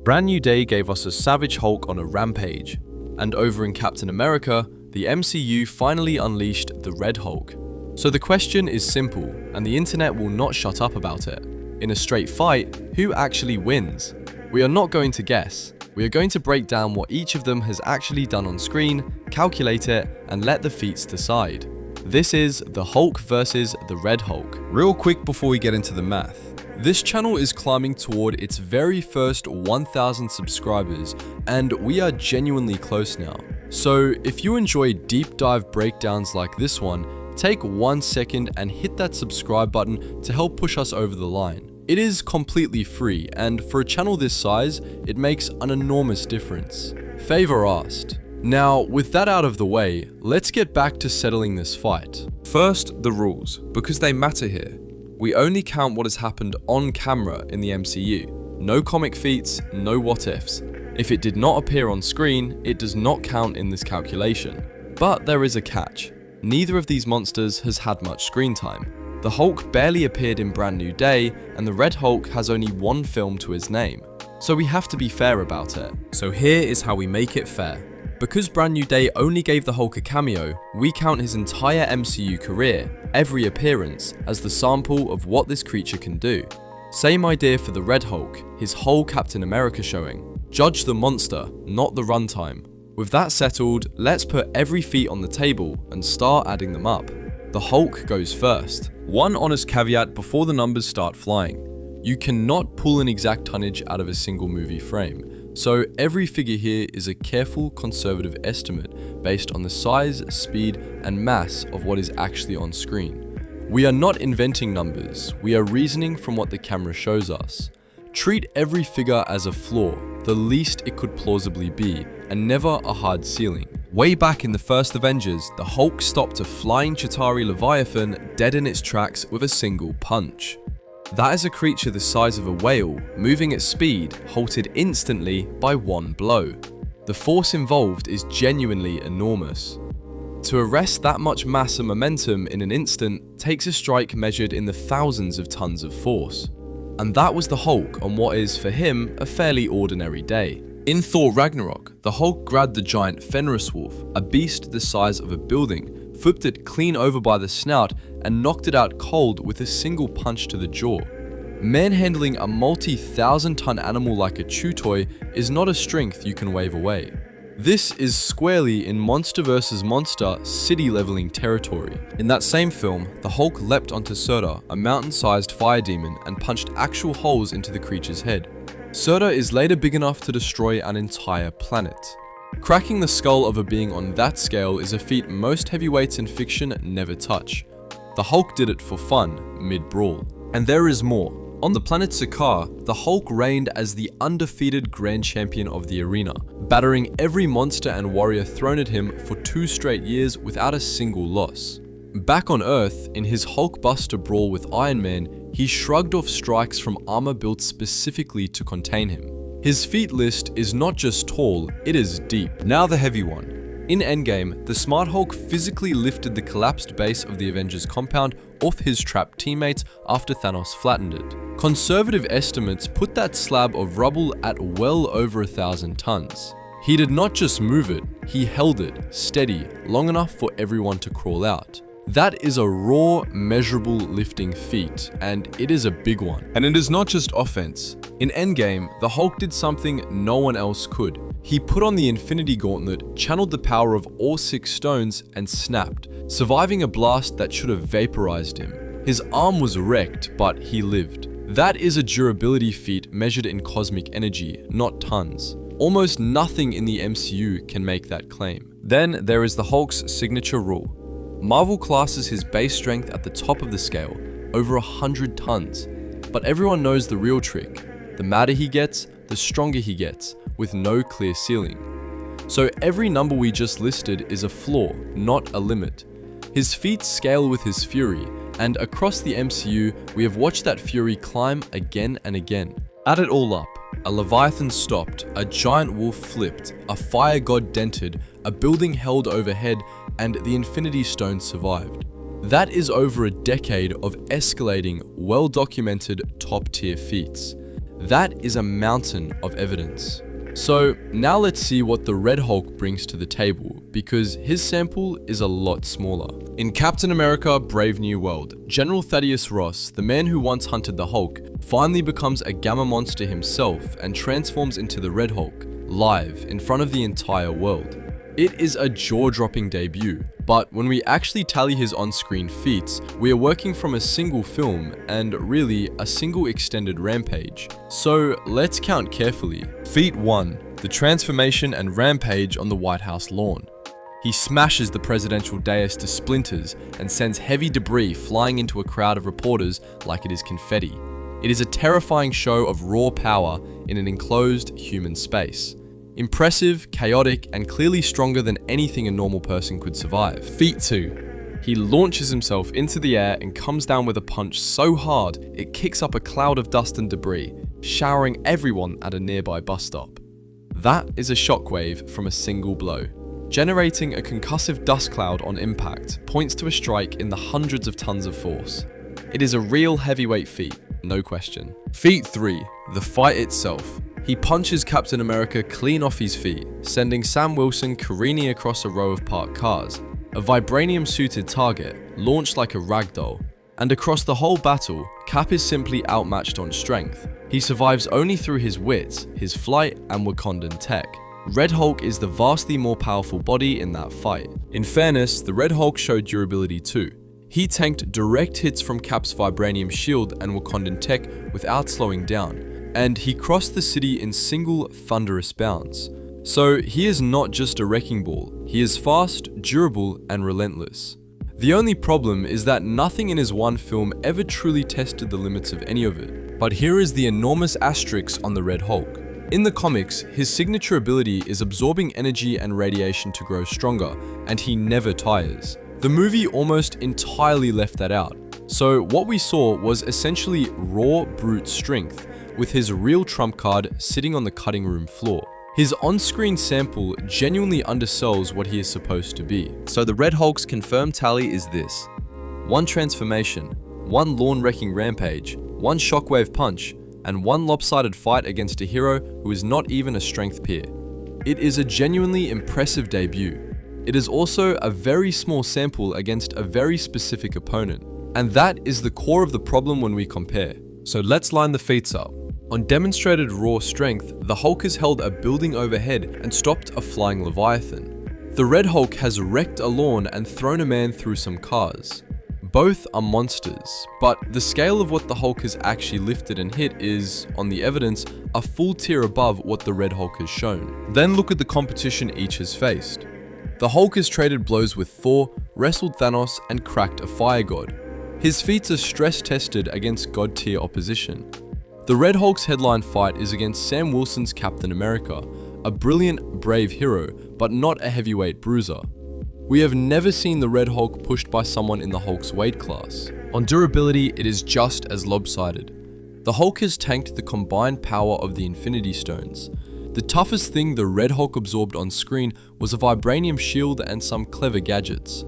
Brand New Day gave us a savage Hulk on a rampage, and over in Captain America, the MCU finally unleashed the Red Hulk. So the question is simple, and the internet will not shut up about it. In a straight fight, who actually wins? We are not going to guess. We are going to break down what each of them has actually done on screen, calculate it, and let the feats decide. This is the Hulk versus the Red Hulk. Real quick before we get into the math. This channel is climbing toward its very first 1,000 subscribers, and we are genuinely close now. So if you enjoy deep dive breakdowns like this one, take 1 second and hit that subscribe button to help push us over the line. It is completely free, and for a channel this size, it makes an enormous difference. Favor asked. Now, with that out of the way, let's get back to settling this fight. First, the rules, because they matter here. We only count what has happened on camera in the MCU. No comic feats, no what ifs. If it did not appear on screen, it does not count in this calculation. But there is a catch. Neither of these monsters has had much screen time. The Hulk barely appeared in Brand New Day, and the Red Hulk has only one film to his name. So we have to be fair about it. So here is how we make it fair. Because Brand New Day only gave the Hulk a cameo, we count his entire MCU career, every appearance, as the sample of what this creature can do. Same idea for the Red Hulk, his whole Captain America showing. Judge the monster, not the runtime. With that settled, let's put every feat on the table and start adding them up. The Hulk goes first. One honest caveat before the numbers start flying. You cannot pull an exact tonnage out of a single movie frame, so every figure here is a careful, conservative estimate based on the size, speed, and mass of what is actually on screen. We are not inventing numbers, we are reasoning from what the camera shows us. Treat every figure as a floor, the least it could plausibly be, and never a hard ceiling. Way back in the first Avengers, the Hulk stopped a flying Chitauri Leviathan dead in its tracks with a single punch. That is a creature the size of a whale, moving at speed, halted instantly by one blow. The force involved is genuinely enormous. To arrest that much mass and momentum in an instant takes a strike measured in the thousands of tons of force. And that was the Hulk on what is, for him, a fairly ordinary day. In Thor Ragnarok, the Hulk grabbed the giant Fenris wolf, a beast the size of a building, flipped it clean over by the snout, and knocked it out cold with a single punch to the jaw. Manhandling a multi-thousand-ton animal like a chew toy is not a strength you can wave away. This is squarely in monster vs. monster, city-leveling territory. In that same film, the Hulk leapt onto Surtur, a mountain-sized fire demon, and punched actual holes into the creature's head. Surtur is later big enough to destroy an entire planet. Cracking the skull of a being on that scale is a feat most heavyweights in fiction never touch. The Hulk did it for fun, mid-brawl. And there is more. On the planet Sakaar, the Hulk reigned as the undefeated grand champion of the arena, battering every monster and warrior thrown at him for 2 straight years without a single loss. Back on Earth, in his Hulkbuster brawl with Iron Man, he shrugged off strikes from armor built specifically to contain him. His feat list is not just tall, it is deep. Now the heavy one. In Endgame, the Smart Hulk physically lifted the collapsed base of the Avengers compound off his trapped teammates after Thanos flattened it. Conservative estimates put that slab of rubble at well over 1,000 tons. He did not just move it, he held it, steady, long enough for everyone to crawl out. That is a raw, measurable lifting feat, and it is a big one. And it is not just offense. In Endgame, the Hulk did something no one else could. He put on the Infinity Gauntlet, channeled the power of all 6 stones, and snapped, surviving a blast that should have vaporized him. His arm was wrecked, but he lived. That is a durability feat measured in cosmic energy, not tons. Almost nothing in the MCU can make that claim. Then there is the Hulk's signature rule. Marvel classes his base strength at the top of the scale, over 100 tons. But everyone knows the real trick. The madder he gets, the stronger he gets, with no clear ceiling. So every number we just listed is a floor, not a limit. His feats scale with his fury, and across the MCU, we have watched that fury climb again and again. Add it all up. A Leviathan stopped, a giant wolf flipped, a fire god dented, a building held overhead, and the Infinity Stone survived. That is over a decade of escalating, well-documented top-tier feats. That is a mountain of evidence. So now let's see what the Red Hulk brings to the table, because his sample is a lot smaller. In Captain America: Brave New World, General Thaddeus Ross, the man who once hunted the Hulk, finally becomes a gamma monster himself and transforms into the Red Hulk, live in front of the entire world. It is a jaw-dropping debut, but when we actually tally his on-screen feats, we are working from a single film and really a single extended rampage. So let's count carefully. Feat 1, the transformation and rampage on the White House lawn. He smashes the presidential dais to splinters and sends heavy debris flying into a crowd of reporters like it is confetti. It is a terrifying show of raw power in an enclosed human space. Impressive, chaotic, and clearly stronger than anything a normal person could survive. Feat 2. He launches himself into the air and comes down with a punch so hard it kicks up a cloud of dust and debris, showering everyone at a nearby bus stop. That is a shockwave from a single blow. Generating a concussive dust cloud on impact points to a strike in the hundreds of tons of force. It is a real heavyweight feat, no question. Feat 3. The fight itself. He punches Captain America clean off his feet, sending Sam Wilson careening across a row of parked cars, a vibranium-suited target, launched like a ragdoll. And across the whole battle, Cap is simply outmatched on strength. He survives only through his wits, his flight, and Wakandan tech. Red Hulk is the vastly more powerful body in that fight. In fairness, the Red Hulk showed durability too. He tanked direct hits from Cap's vibranium shield and Wakandan tech without slowing down, and he crossed the city in single thunderous bounds. So he is not just a wrecking ball, he is fast, durable, and relentless. The only problem is that nothing in his one film ever truly tested the limits of any of it. But here is the enormous asterisk on the Red Hulk. In the comics, his signature ability is absorbing energy and radiation to grow stronger, and he never tires. The movie almost entirely left that out. So what we saw was essentially raw brute strength, with his real trump card sitting on the cutting room floor. His on-screen sample genuinely undersells what he is supposed to be. So the Red Hulk's confirmed tally is this: 1 transformation, 1 lawn-wrecking rampage, 1 shockwave punch, and 1 lopsided fight against a hero who is not even a strength peer. It is a genuinely impressive debut. It is also a very small sample against a very specific opponent, and that is the core of the problem when we compare. So let's line the feats up. On demonstrated raw strength, the Hulk has held a building overhead and stopped a flying Leviathan. The Red Hulk has wrecked a lawn and thrown a man through some cars. Both are monsters, but the scale of what the Hulk has actually lifted and hit is, on the evidence, a full tier above what the Red Hulk has shown. Then look at the competition each has faced. The Hulk has traded blows with Thor, wrestled Thanos, and cracked a fire god. His feats are stress-tested against god-tier opposition. The Red Hulk's headline fight is against Sam Wilson's Captain America, a brilliant, brave hero, but not a heavyweight bruiser. We have never seen the Red Hulk pushed by someone in the Hulk's weight class. On durability, it is just as lopsided. The Hulk has tanked the combined power of the Infinity Stones. The toughest thing the Red Hulk absorbed on screen was a vibranium shield and some clever gadgets.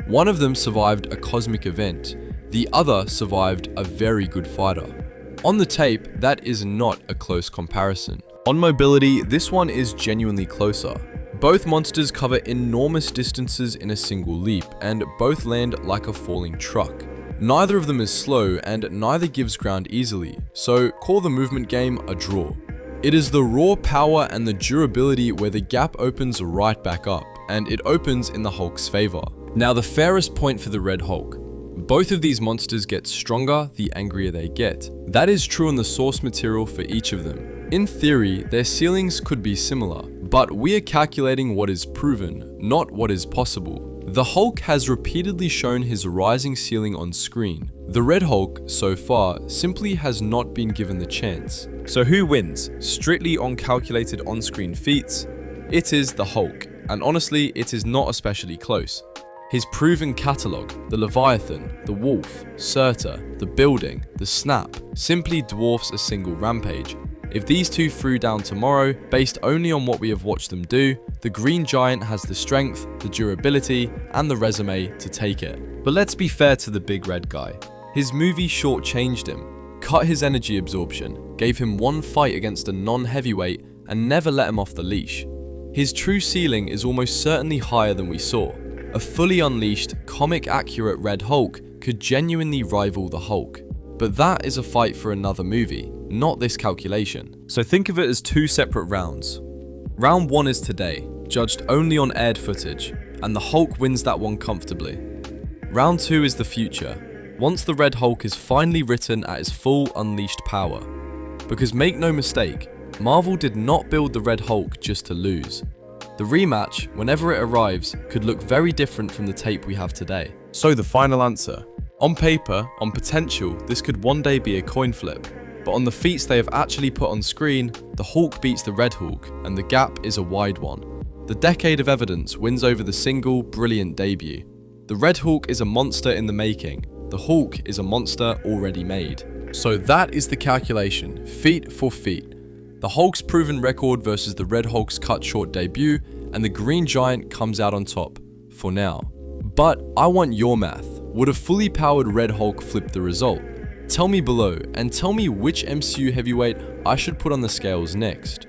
One of them survived a cosmic event, the other survived a very good fighter. On the tape, that is not a close comparison. On mobility, this one is genuinely closer. Both monsters cover enormous distances in a single leap, and both land like a falling truck. Neither of them is slow, and neither gives ground easily, so call the movement game a draw. It is the raw power and the durability where the gap opens right back up, and it opens in the Hulk's favor. Now the fairest point for the Red Hulk. Both of these monsters get stronger the angrier they get. That is true in the source material for each of them. In theory, their ceilings could be similar, but we are calculating what is proven, not what is possible. The Hulk has repeatedly shown his rising ceiling on screen. The Red Hulk, so far, simply has not been given the chance. So who wins? Strictly on calculated on-screen feats? It is the Hulk, and honestly, it is not especially close. His proven catalogue, the Leviathan, the Wolf, Surtur, the Building, the Snap, simply dwarfs a single Rampage. If these two threw down tomorrow, based only on what we have watched them do, the Green Giant has the strength, the durability, and the resume to take it. But let's be fair to the big red guy. His movie shortchanged him, cut his energy absorption, gave him one fight against a non-heavyweight and never let him off the leash. His true ceiling is almost certainly higher than we saw. A fully unleashed, comic-accurate Red Hulk could genuinely rival the Hulk. But that is a fight for another movie, not this calculation. So think of it as two separate rounds. Round 1 is today, judged only on aired footage, and the Hulk wins that one comfortably. Round 2 is the future, once the Red Hulk is finally written at his full unleashed power. Because make no mistake, Marvel did not build the Red Hulk just to lose. The rematch, whenever it arrives, could look very different from the tape we have today. So the final answer. On paper, on potential, this could one day be a coin flip. But on the feats they have actually put on screen, the Hulk beats the Red Hulk, and the gap is a wide one. The decade of evidence wins over the single, brilliant debut. The Red Hulk is a monster in the making. The Hulk is a monster already made. So that is the calculation, feat for feat. The Hulk's proven record versus the Red Hulk's cut short debut, and the Green Giant comes out on top, for now. But I want your math. Would a fully powered Red Hulk flip the result? Tell me below, and tell me which MCU heavyweight I should put on the scales next.